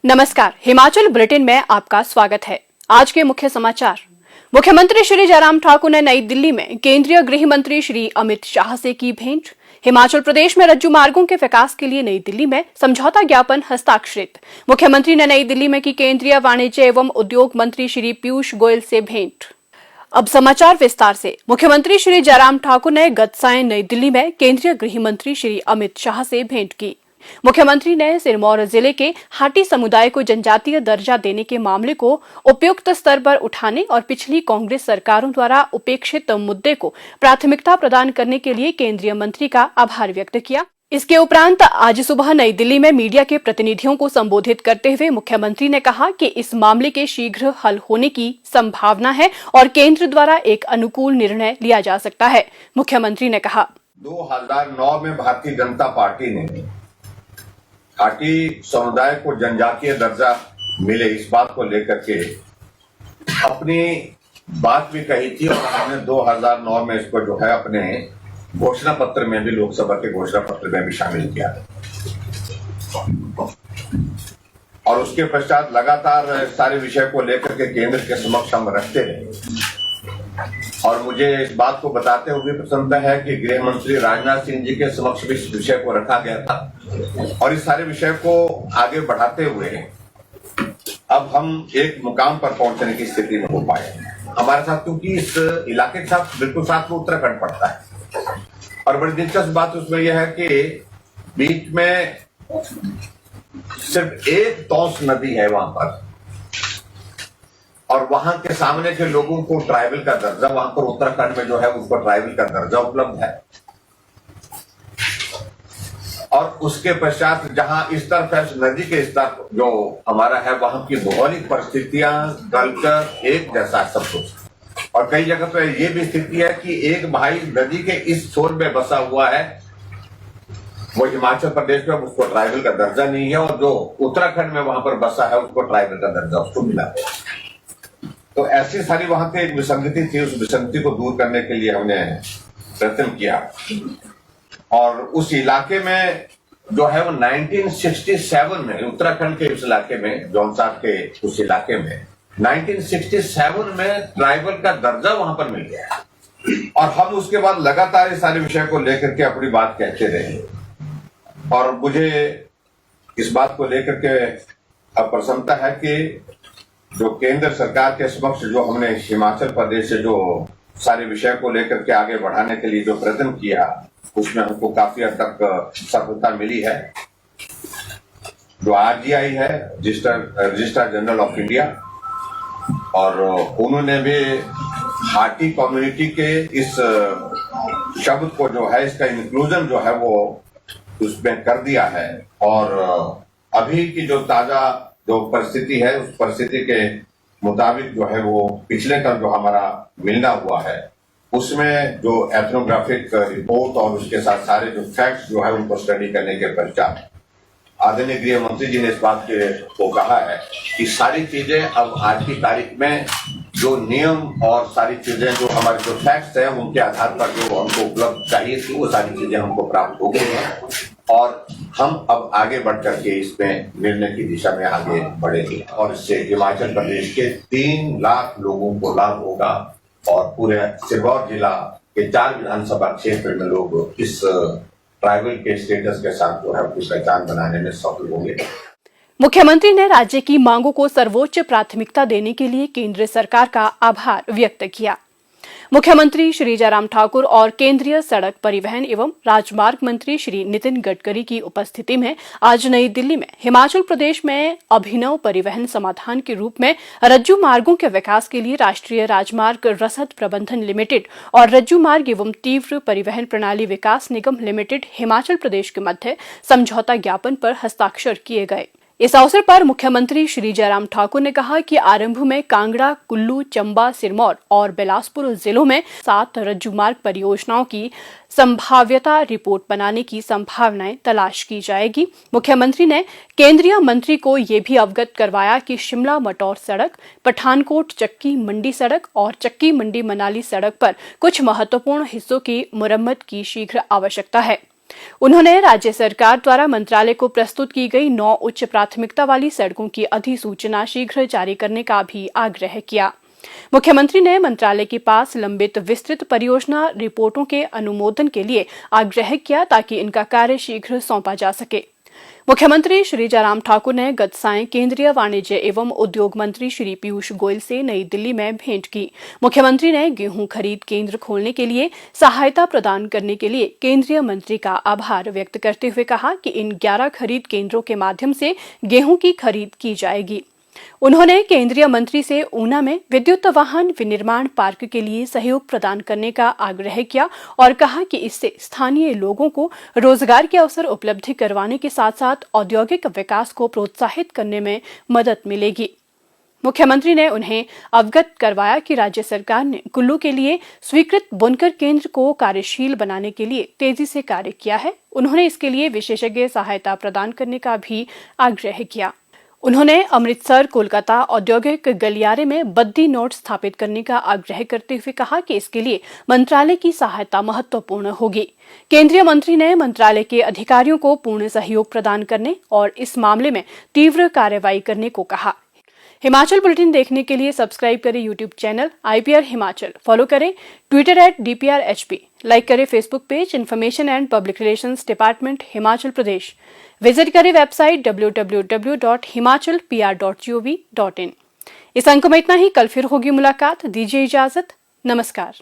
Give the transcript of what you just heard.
नमस्कार, हिमाचल बुलेटिन में आपका स्वागत है। आज के मुख्य समाचार। मुख्यमंत्री श्री जयराम ठाकुर ने नई दिल्ली में केंद्रीय गृह मंत्री श्री अमित शाह से की भेंट। हिमाचल प्रदेश में रज्जू मार्गों के विकास के लिए नई दिल्ली में समझौता ज्ञापन हस्ताक्षरित। मुख्यमंत्री ने नई दिल्ली में की केंद्रीय वाणिज्य एवं उद्योग मंत्री श्री पीयूष गोयल से भेंट। अब समाचार विस्तार से। मुख्यमंत्री श्री जयराम ठाकुर ने गत सायं नई दिल्ली में केंद्रीय गृह मंत्री श्री अमित शाह से भेंट की। मुख्यमंत्री ने सिरमौर जिले के हाटी समुदाय को जनजातीय दर्जा देने के मामले को उपयुक्त स्तर पर उठाने और पिछली कांग्रेस सरकारों द्वारा उपेक्षित मुद्दे को प्राथमिकता प्रदान करने के लिए केंद्रीय मंत्री का आभार व्यक्त किया। इसके उपरांत आज सुबह नई दिल्ली में मीडिया के प्रतिनिधियों को संबोधित करते हुए मुख्यमंत्री ने कहा कि इस मामले के शीघ्र हल होने की संभावना है और केंद्र द्वारा एक अनुकूल निर्णय लिया जा सकता है। मुख्यमंत्री ने कहा, 2009 में भारतीय जनता पार्टी ने हाटी समुदाय को जनजातीय दर्जा मिले इस बात को लेकर के अपनी बात भी कही थी और हमने 2009 में इसको जो है अपने घोषणा पत्र में भी, लोकसभा के घोषणा पत्र में भी शामिल किया और उसके पश्चात लगातार सारे विषय को लेकर के केंद्र के समक्ष हम रखते रहे। और मुझे इस बात को बताते हुए प्रसन्नता है कि गृह मंत्री राजनाथ सिंह जी के समक्ष भी इस विषय को रखा गया था और इस सारे विषय को आगे बढ़ाते हुए अब हम एक मुकाम पर पहुंचने की स्थिति में हो पाए। हमारे साथ, क्योंकि इस इलाके के साथ बिल्कुल साथ में उत्तराखंड पड़ता है और बड़ी दिलचस्प बात उसमें यह है कि बीच में सिर्फ एक तौस नदी है वहां पर और वहां के सामने के लोगों को ट्राइबल का दर्जा, वहां पर उत्तराखंड में जो है उसको ट्राइबल का दर्जा उपलब्ध है। और उसके पश्चात जहां इस तरफ है नदी के इस तरफ जो हमारा है वहां की भौगोलिक परिस्थितियां, कल्चर एक जैसा सब कुछ। और कई जगह पर यह भी स्थिति है कि एक भाई नदी के इस छोर में बसा हुआ है, वो हिमाचल प्रदेश में, उसको ट्राइबल का दर्जा नहीं है और जो उत्तराखंड में वहां पर बसा है उसको ट्राइबल का दर्जा उसको मिला। तो ऐसी सारी वहां पे एक विसंगति थी, उस विसंगति को दूर करने के लिए हमने प्रयत्न किया और उस इलाके में जो है वो 1967 में उत्तराखंड के इस इलाके में, जौनसार के उस इलाके में 1967 में ट्राइबल का दर्जा वहां पर मिल गया और हम उसके बाद लगातार इस सारे विषय को लेकर के अपनी बात कहते रहे। और मुझे इस बात को लेकर के अब प्रसन्नता है कि जो केंद्र सरकार के समक्ष जो हमने हिमाचल प्रदेश से जो सारे विषय को लेकर के आगे बढ़ाने के लिए जो प्रयत्न किया उसमें हमको काफी हद तक सफलता मिली है। जो आरजीआई है, रजिस्ट्रार जनरल ऑफ इंडिया, और उन्होंने भी हाटी कम्युनिटी के इस शब्द को जो है, इसका इंक्लूजन जो है वो उसमें कर दिया है। और अभी की जो ताजा जो परिस्थिति है उस परिस्थिति के मुताबिक जो है वो पिछले का जो हमारा मिलना हुआ है उसमें जो एथनोग्राफिक रिपोर्ट और उसके साथ सारे जो फैक्ट्स जो है उनको स्टडी करने के पश्चात आदरणीय गृह मंत्री जी ने इस बात को कहा है कि सारी चीजें अब आज की तारीख में जो नियम और सारी चीजें जो हमारे जो फैक्ट्स हैं उनके आधार पर जो हमको उपलब्ध चाहिए थी वो सारी चीजें हमको प्राप्त हो गई हैं और हम अब आगे बढ़ करके इसमें निर्णय की दिशा में आगे बढ़ेंगे और इससे हिमाचल प्रदेश के 3 लाख लोगों को लाभ होगा और पूरे सिरमौर जिला के 4 विधानसभा क्षेत्र में लोग इस ट्राइबल के स्टेटस के साथ जो है अपनी पहचान बनाने में सफल होंगे। मुख्यमंत्री ने राज्य की मांगों को सर्वोच्च प्राथमिकता देने के लिए केंद्र सरकार का आभार व्यक्त किया। मुख्यमंत्री श्री जयराम ठाकुर और केंद्रीय सड़क परिवहन एवं राजमार्ग मंत्री श्री नितिन गडकरी की उपस्थिति में आज नई दिल्ली में हिमाचल प्रदेश में अभिनव परिवहन समाधान के रूप में रज्जू मार्गों के विकास के लिए राष्ट्रीय राजमार्ग रसद प्रबंधन लिमिटेड और रज्जू मार्ग एवं तीव्र परिवहन प्रणाली विकास निगम लिमिटेड हिमाचल प्रदेश के मध्य समझौता ज्ञापन पर हस्ताक्षर किए गए। इस अवसर पर मुख्यमंत्री श्री जयराम ठाकुर ने कहा कि आरंभ में कांगड़ा, कुल्लू, चंबा, सिरमौर और बिलासपुर जिलों में 7 रज्जू मार्ग परियोजनाओं की संभाव्यता रिपोर्ट बनाने की संभावनाएं तलाश की जाएगी। मुख्यमंत्री ने केंद्रीय मंत्री को ये भी अवगत करवाया कि शिमला मटौर सड़क, पठानकोट चक्की मंडी सड़क और चक्की मंडी मनाली सड़क पर कुछ महत्वपूर्ण हिस्सों की मुरम्मत की शीघ्र आवश्यकता है। उन्होंने राज्य सरकार द्वारा मंत्रालय को प्रस्तुत की गई 9 उच्च प्राथमिकता वाली सड़कों की अधिसूचना शीघ्र जारी करने का भी आग्रह किया। मुख्यमंत्री ने मंत्रालय के पास लंबित विस्तृत परियोजना रिपोर्टों के अनुमोदन के लिए आग्रह किया ताकि इनका कार्य शीघ्र सौंपा जा सके। मुख्यमंत्री श्री जयराम ठाकुर ने गत सायं केंद्रीय वाणिज्य एवं उद्योग मंत्री श्री पीयूष गोयल से नई दिल्ली में भेंट की। मुख्यमंत्री ने गेहूं खरीद केंद्र खोलने के लिए सहायता प्रदान करने के लिए केंद्रीय मंत्री का आभार व्यक्त करते हुए कहा कि इन 11 खरीद केंद्रों के माध्यम से गेहूं की खरीद की जाएगी। उन्होंने केंद्रीय मंत्री से ऊना में विद्युत वाहन विनिर्माण पार्क के लिए सहयोग प्रदान करने का आग्रह किया और कहा कि इससे स्थानीय लोगों को रोजगार के अवसर उपलब्ध करवाने के साथ साथ औद्योगिक विकास को प्रोत्साहित करने में मदद मिलेगी। मुख्यमंत्री ने उन्हें अवगत करवाया कि राज्य सरकार ने कुल्लू के लिए स्वीकृत बुनकर केंद्र को कार्यशील बनाने के लिए तेजी से कार्य किया है। उन्होंने इसके लिए विशेषज्ञ सहायता प्रदान करने का भी आग्रह किया। उन्होंने अमृतसर कोलकाता औद्योगिक गलियारे में बद्दी नोड स्थापित करने का आग्रह करते हुए कहा कि इसके लिए मंत्रालय की सहायता महत्वपूर्ण होगी। केंद्रीय मंत्री ने मंत्रालय के अधिकारियों को पूर्ण सहयोग प्रदान करने और इस मामले में तीव्र कार्रवाई करने को कहा। हिमाचल बुलेटिन देखने के लिए सब्सक्राइब करें YouTube channel IPR Himachal, follow करें ट्विटर @DPRHP, लाइक करें Facebook page information and public relations department Himachal Pradesh, visit करें वेबसाइट www.himachalpr.gov.in। इस अंक में इतना ही। कल फिर होगी मुलाकात। दीजिए इजाजत। नमस्कार।